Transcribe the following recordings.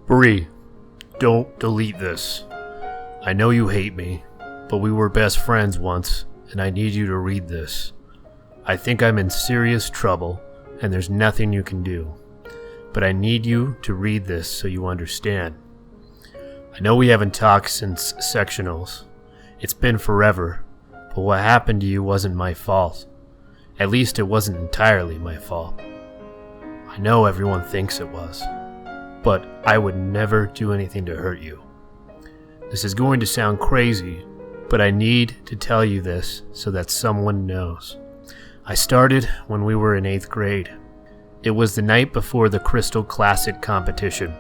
Bree, don't delete this. I know you hate me, but we were best friends once, and I need you to read this. I think I'm in serious trouble, and there's nothing you can do. But I need you to read this so you understand. I know we haven't talked since sectionals. It's been forever, but what happened to you wasn't my fault. At least it wasn't entirely my fault. I know everyone thinks it was, but I would never do anything to hurt you. This is going to sound crazy, but I need to tell you this so that someone knows. I started when we were in 8th grade. It was the night before the Crystal Classic competition.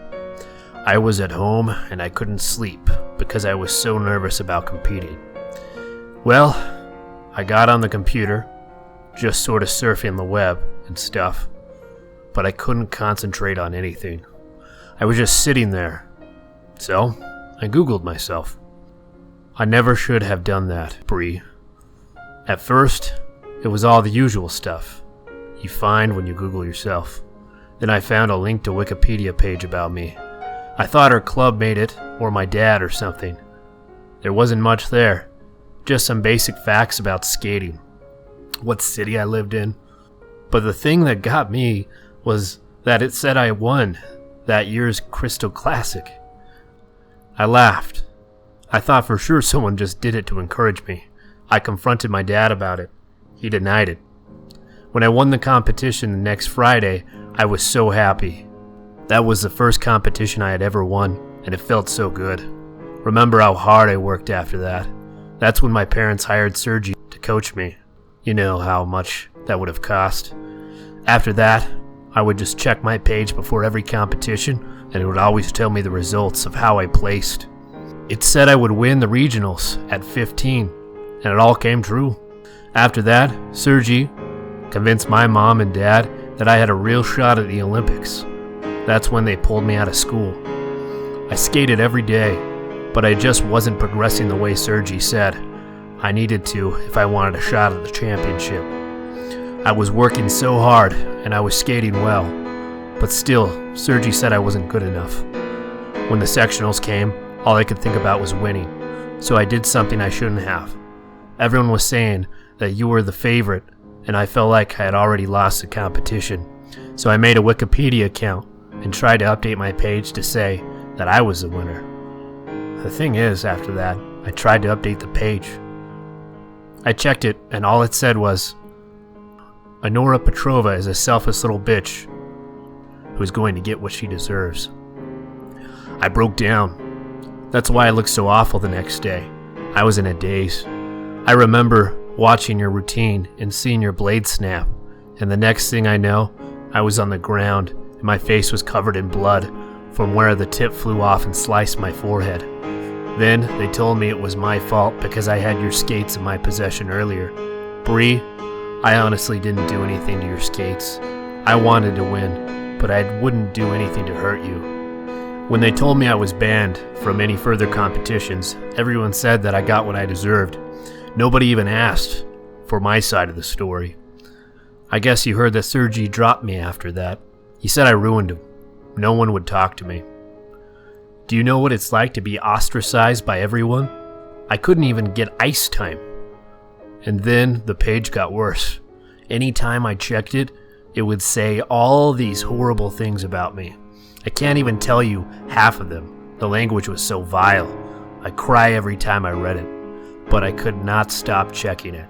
I was at home and I couldn't sleep because I was so nervous about competing. Well, I got on the computer, just sort of surfing the web and stuff, but I couldn't concentrate on anything. I was just sitting there. So, I Googled myself. I never should have done that, Bree. At first, it was all the usual stuff you find when you Google yourself. Then I found a link to a Wikipedia page about me. I thought our club made it, or my dad or something. There wasn't much there, just some basic facts about skating, what city I lived in. But the thing that got me was that it said I won that year's Crystal Classic. I laughed. I thought for sure someone just did it to encourage me. I confronted my dad about it. He denied it. When I won the competition the next Friday, I was so happy. That was the first competition I had ever won, and it felt so good. Remember how hard I worked after that. That's when my parents hired Sergi to coach me. You know how much that would have cost. After that, I would just check my page before every competition, and it would always tell me the results of how I placed. It said I would win the regionals at 15, and it all came true. After that, Sergi convinced my mom and dad that I had a real shot at the Olympics. That's when they pulled me out of school. I skated every day, but I just wasn't progressing the way Sergi said I needed to if I wanted a shot at the championship. I was working so hard, and I was skating well, but still, Sergi said I wasn't good enough. When the sectionals came, all I could think about was winning, so I did something I shouldn't have. Everyone was saying that you were the favorite, and I felt like I had already lost the competition, so I made a Wikipedia account and tried to update my page to say that I was the winner. The thing is, after that, I tried to update the page. I checked it, and all it said was, Annora Petrova is a selfish little bitch who's going to get what she deserves. I broke down. That's why I looked so awful the next day. I was in a daze. I remember watching your routine and seeing your blade snap, and the next thing I know, I was on the ground and my face was covered in blood from where the tip flew off and sliced my forehead. Then they told me it was my fault because I had your skates in my possession earlier. Bree, I honestly didn't do anything to your skates. I wanted to win, but I wouldn't do anything to hurt you. When they told me I was banned from any further competitions, everyone said that I got what I deserved. Nobody even asked for my side of the story. I guess you heard that Sergi dropped me after that. He said I ruined him. No one would talk to me. Do you know what it's like to be ostracized by everyone? I couldn't even get ice time. And then the page got worse. Anytime I checked it, it would say all these horrible things about me. I can't even tell you half of them. The language was so vile. I cry every time I read it, but I could not stop checking it.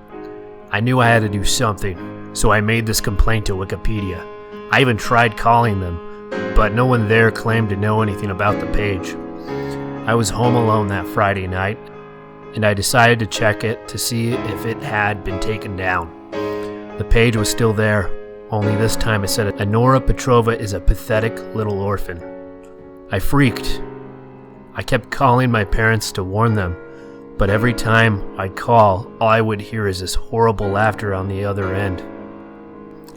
I knew I had to do something, so I made this complaint to Wikipedia. I even tried calling them, but no one there claimed to know anything about the page. I was home alone that Friday night, and I decided to check it to see if it had been taken down. The page was still there, only this time it said, Annora Petrova is a pathetic little orphan. I freaked. I kept calling my parents to warn them, but every time I'd call, all I would hear is this horrible laughter on the other end.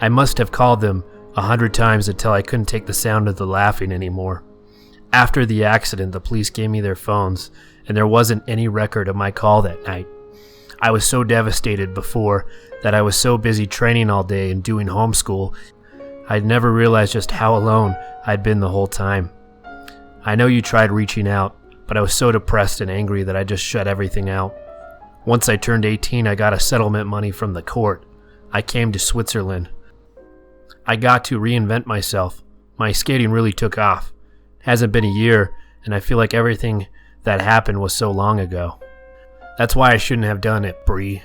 I must have called them 100 times until I couldn't take the sound of the laughing anymore. After the accident, the police gave me their phones, and there wasn't any record of my call that night. I was so devastated before that I was so busy training all day and doing homeschool, I'd never realized just how alone I'd been the whole time. I know you tried reaching out, but I was so depressed and angry that I just shut everything out. Once I turned 18, I got a settlement money from the court. I came to Switzerland. I got to reinvent myself. My skating really took off. It hasn't been a year, and I feel like everything that happened was so long ago. That's why I shouldn't have done it, Bree.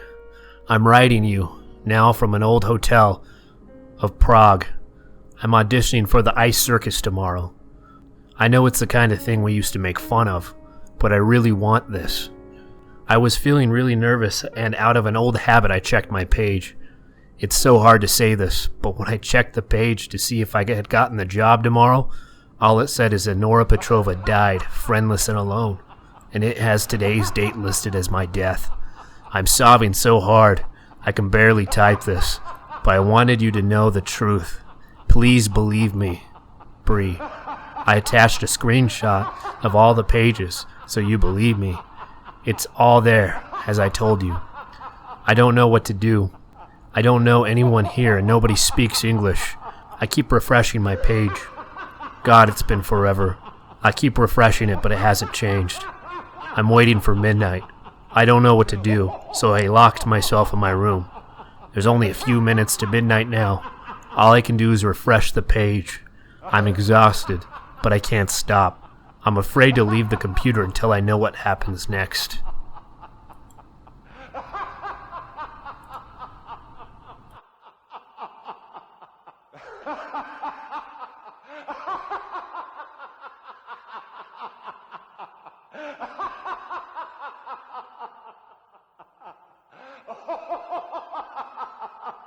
I'm writing you, now from an old hotel of Prague. I'm auditioning for the Ice Circus tomorrow. I know it's the kind of thing we used to make fun of, but I really want this. I was feeling really nervous, and out of an old habit I checked my page. It's so hard to say this, but when I checked the page to see if I had gotten the job tomorrow, all it said is Annora Petrova died, friendless and alone, and it has today's date listed as my death. I'm sobbing so hard, I can barely type this, but I wanted you to know the truth. Please believe me, Bree. I attached a screenshot of all the pages, so you believe me. It's all there, as I told you. I don't know what to do. I don't know anyone here, and nobody speaks English. I keep refreshing my page. God, it's been forever. I keep refreshing it, but it hasn't changed. I'm waiting for midnight. I don't know what to do, so I locked myself in my room. There's only a few minutes to midnight now. All I can do is refresh the page. I'm exhausted, but I can't stop. I'm afraid to leave the computer until I know what happens next.